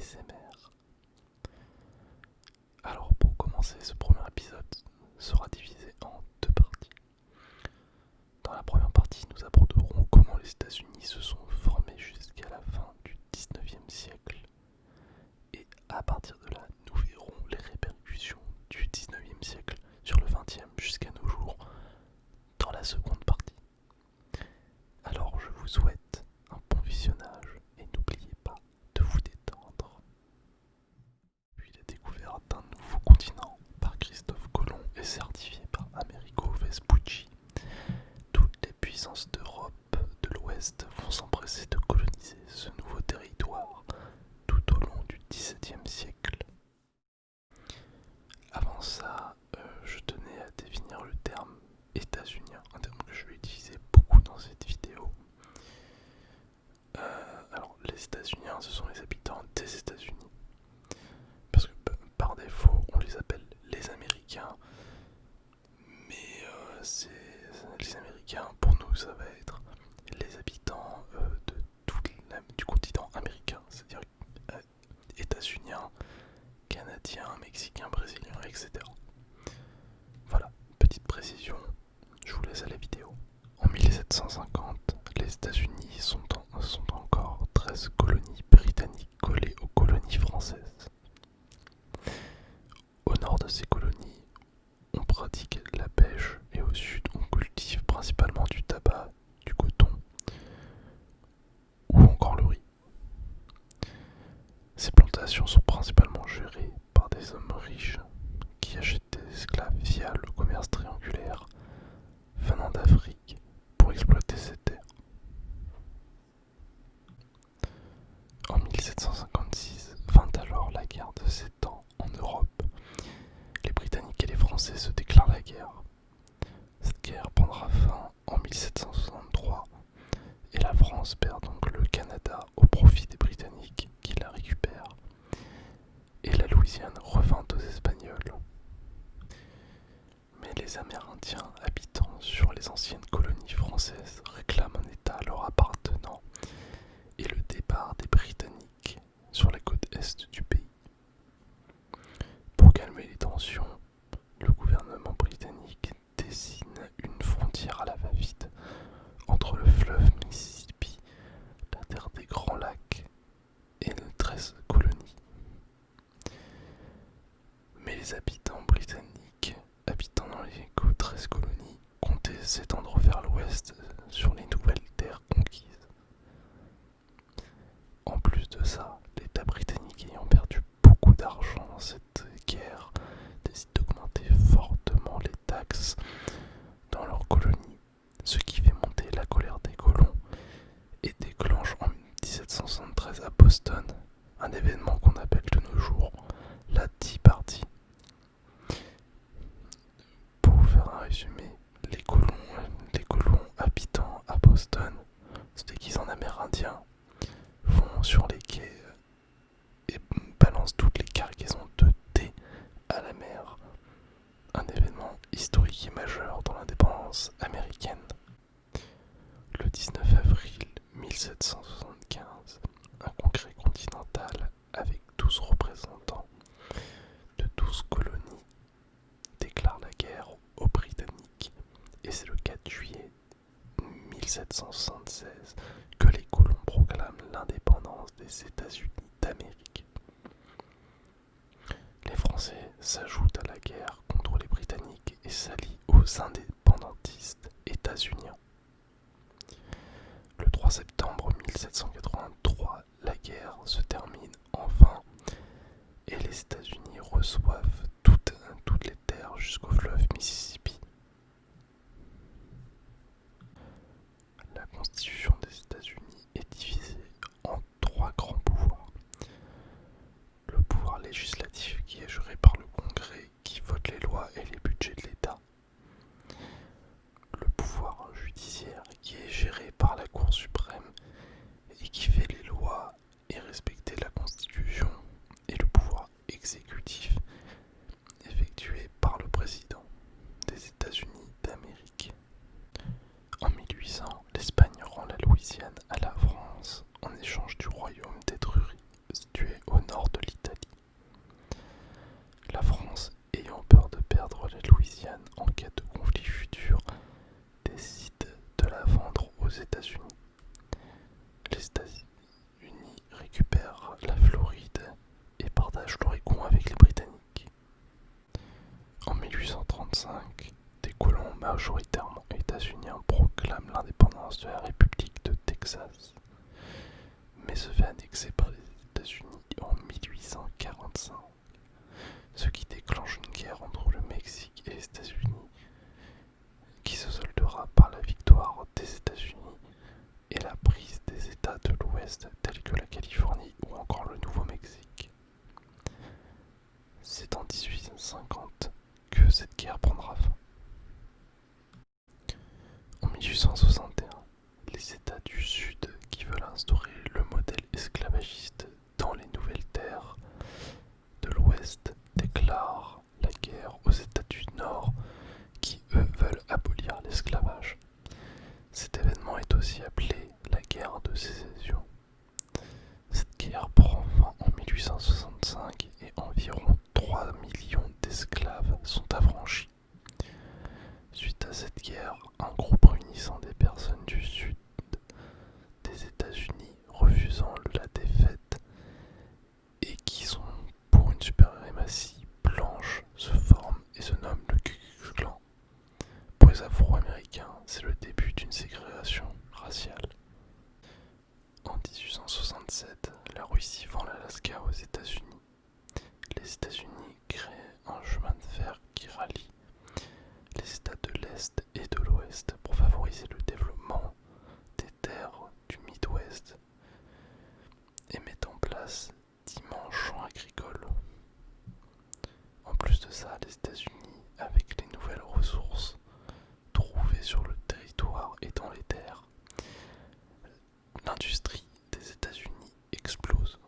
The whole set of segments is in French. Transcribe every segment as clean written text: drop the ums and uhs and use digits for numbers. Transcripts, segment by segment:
ASMR. Alors pour commencer, ce premier épisode sera divisé en deux parties. Dans la première partie, nous aborderons comment les États-Unis se sont formés jusqu'à la fin du 19e siècle. Et à partir de là, nous verrons les répercussions du 19e siècle sur le 20e jusqu'à nos jours dans la seconde partie. Alors je vous souhaite un bon visionnage et n'oubliez pas de vous détendre. Puis la découverte d'un nouveau continent par Christophe Colomb et certifié par Amerigo Vespucci, toutes les puissances d'Europe de l'Ouest vont s'empresser de coloniser ce nouveau territoire tout au long du XVIIe siècle. Avant ça, je tenais à définir le terme états-unien, un terme que je vais utiliser beaucoup dans cette vidéo. Alors, les États-Uniens, ce sont les habitants des États-Unis. Parce que par défaut, on les appelle les Américains. Mais les Américains, pour nous, ça va être les habitants du continent américain. C'est-à-dire états-uniens, canadiens, mexicains, brésiliens, etc. Voilà, petite précision, je vous laisse à la vidéo. En 1750, les États-Unis sont encore 13 colonies britanniques collées aux colonies françaises. Au nord de ces colonies, on pratique la pêche et au sud, on cultive principalement du tabac, du coton ou encore le riz. Ces plantations sont principalement gérées par des hommes riches qui achètent des esclaves via le commerce triangulaire venant d'Afrique pour exploiter ces terres. En 1756 vint alors la guerre de 7 ans en Europe. Les Britanniques et les Français se déclarent la guerre. Cette guerre prendra fin en 1763 et la France perd donc le Canada au profit des Britanniques qui la récupèrent. Et la Louisiane revint aux Espagnols. Mais les Amérindiens habitant sur les anciennes colonies françaises réclament un État leur appartenant et le départ des Britanniques sur la côte est du pays. Pour calmer les tensions, le gouvernement britannique dessine une frontière à la va-vite entre le fleuve Mississippi, la terre des Grands Lacs et les 13 colonies. Mais les habitants britanniques habitant dans les 13 colonies comptaient s'étendre vers l'ouest sur les nouvelles terres conquises. En plus de ça, l'État britannique ayant perdu beaucoup d'argent dans cette guerre décide d'augmenter fortement les taxes dans leurs colonies, ce qui fait monter la colère des colons et déclenche en 1773 à Boston un événement qu'on appelle de nos jours la Tea Party. Pour vous faire un résumé, les colons habitant à Boston se déguisent en amérindiens, vont sur les quais et balancent toutes les cargaisons de thé à la mer. Un événement historique et majeur dans l'indépendance américaine. Le 19 avril 1775, un congrès continental avec 12 représentants de 12 colonies déclare la guerre aux Britanniques et c'est le 4 juillet 1776 que les colons proclament l'indépendance des États-Unis d'Amérique. Les Français s'ajoutent à la guerre contre les Britanniques et s'allient aux indépendantistes états-uniens. Le 3 septembre 1783, la guerre se termine enfin et les États-Unis reçoivent toutes les terres jusqu'au fleuve Mississippi. La constitution des États-Unis est divisée en 3 grands pouvoirs. Le pouvoir législatif qui est géré par le Congrès qui vote les lois et les budgets de l'État. Le pouvoir judiciaire qui est géré par la Cour suprême et qui fait les lois et respecter la Constitution. Et le pouvoir exécutif majoritairement états-unien, proclame l'indépendance de la République de Texas, mais se fait annexer par les États-Unis en 1845, ce qui déclenche une guerre entre le Mexique et les États-Unis, qui se soldera par la victoire des États-Unis et la prise des États de l'Ouest tels que la Californie ou encore le Nouveau-Mexique. C'est en 1850 que cette guerre prendra fin. En 1861, les États du Sud qui veulent instaurer le modèle esclavagiste dans les nouvelles terres de l'Ouest déclarent la guerre aux États du Nord qui, eux, veulent abolir l'esclavage. Cet événement est aussi appelé la guerre de sécession. Cette guerre prend fin en 1865 et environ 3 millions d'esclaves sont affranchis. Suite à cette guerre, un groupe réunissant des personnes du sud des États-Unis refusant la défaite et qui sont pour une suprématie blanche se forme et se nomme le Ku Klux Klan. Pour les Afro-Américains, c'est le début d'une ségrégation raciale. En 1867, la Russie vend l'Alaska aux États-Unis. Les États-Unis créent un chemin de fer qui rallie les États de l'Est et de l'Ouest pour favoriser le développement des terres du Midwest et met en place d'immenses champs agricoles. En plus de ça, les États-Unis, avec les nouvelles ressources trouvées sur le territoire et dans les terres, l'industrie des États-Unis explose.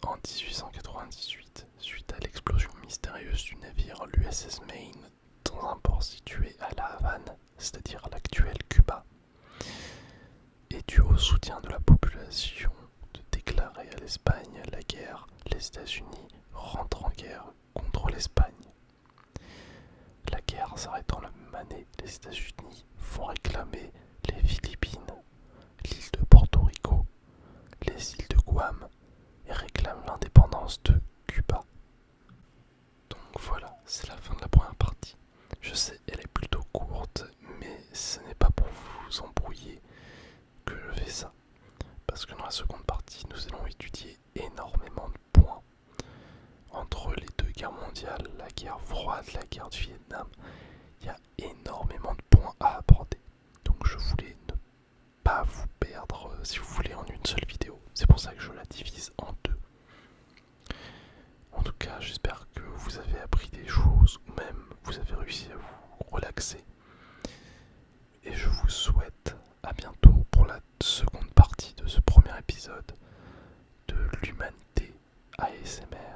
En 1898, suite à l'explosion mystérieuse du navire l'USS Maine dans un port situé à La Havane, c'est-à-dire l'actuel Cuba, et dû au soutien de la population de déclarer à l'Espagne la guerre, les États-Unis rentrent en guerre contre l'Espagne. La guerre s'arrêtant la même année, les États-Unis font réclamer les Philippines, l'île de Porto Rico, les îles de Guam et réclament l'indépendance de Cuba. Donc voilà, c'est la fin de la première partie. Je sais, elle est plutôt courte, mais ce n'est pas pour vous embrouiller que je fais ça. Parce que dans la seconde partie, nous allons étudier énormément de points entre les deux guerres mondiales, la guerre froide, la guerre du Vietnam. Il y a énormément de points à aborder. Donc je voulais ne pas vous perdre, si vous voulez, en une seule vidéo. C'est pour ça que je la divise en deux. En tout cas, j'espère que vous avez appris des choses ou même vous avez réussi à vous relaxer. Et je vous souhaite à bientôt pour la seconde partie de ce premier épisode de l'Humanité ASMR.